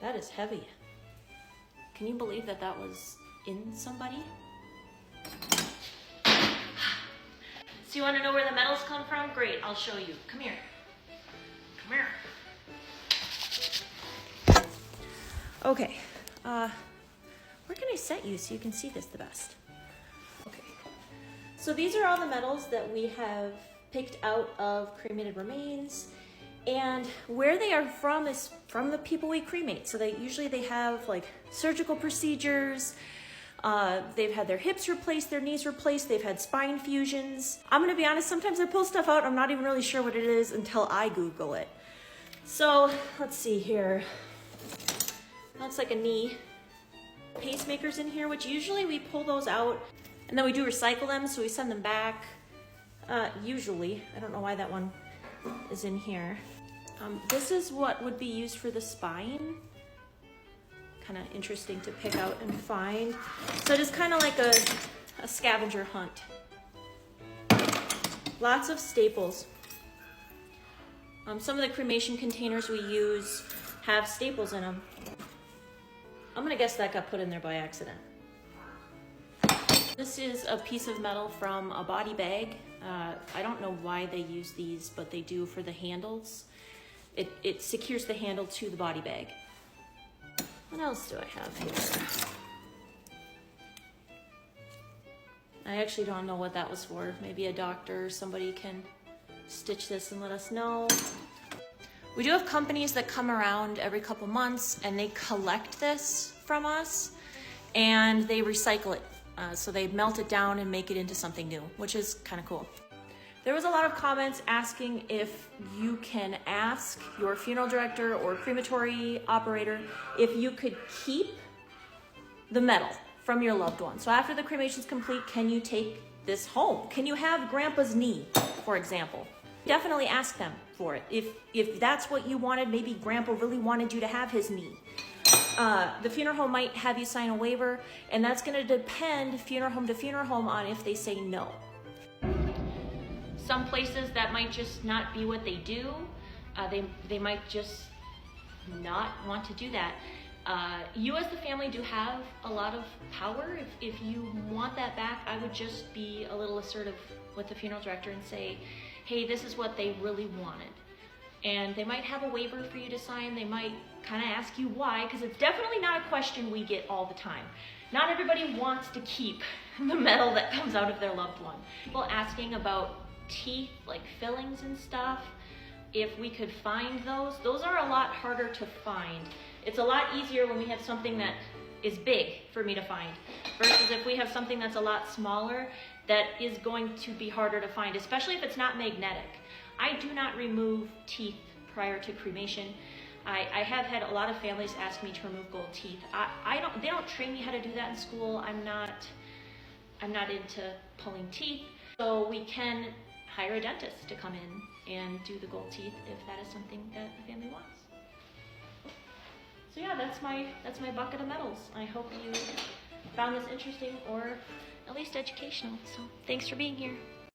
That is heavy. Can you believe that that was in somebody? So you want to know where the metals come from? Great, I'll show you. Come here. Come here. Okay, where can I set you so you can see this the best? Okay, so these are all the metals that we have picked out of cremated remains, and where they are from is from the people we cremate. So they have like surgical procedures, they've had their hips replaced, their knees replaced, they've had spine fusions. I'm gonna be honest, sometimes I pull stuff out, I'm not even really sure what it is until I Google it. So let's see here. Looks like a knee. Pacemakers in here, which usually we pull those out and then we do recycle them, so we send them back. Usually, I don't know why that one is in here. This is what would be used for the spine. Kind of interesting to pick out and find. So it is kind of like a scavenger hunt. Lots of staples. Some of the cremation containers we use have staples in them. I'm gonna guess that got put in there by accident. This is a piece of metal from a body bag. I don't know why they use these, but they do for the handles. It secures the handle to the body bag. What else do I have here? I actually don't know what that was for. Maybe a doctor or somebody can stitch this and let us know. We do have companies that come around every couple months and they collect this from us and they recycle it. So they melt it down and make it into something new, which is kind of cool. There was a lot of comments asking if you can ask your funeral director or crematory operator if you could keep the metal from your loved one. So after the cremation is complete, can you take this home? Can you have grandpa's knee, for example? Definitely ask them for it. If that's what you wanted, maybe grandpa really wanted you to have his knee. The funeral home might have you sign a waiver, and that's gonna depend funeral home to funeral home on if they say no. Some places that might just not be what they do, they might just not want to do that. You as the family do have a lot of power. If you want that back, I would just be a little assertive with the funeral director and say, hey, this is what they really wanted. And they might have a waiver for you to sign. They might kind of ask you why, because it's definitely not a question we get all the time. Not everybody wants to keep the metal that comes out of their loved one. People asking about teeth, like fillings and stuff, if we could find those are a lot harder to find. It's a lot easier when we have something that is big for me to find, versus if we have something that's a lot smaller that is going to be harder to find, especially if it's not magnetic. I do not remove teeth prior to cremation. I have had a lot of families ask me to remove gold teeth. They don't train me how to do that in school. I'm not into pulling teeth. So we can hire a dentist to come in and do the gold teeth if that is something that the family wants. So yeah, that's my bucket of metals. I hope you found this interesting or at least educational. So thanks for being here.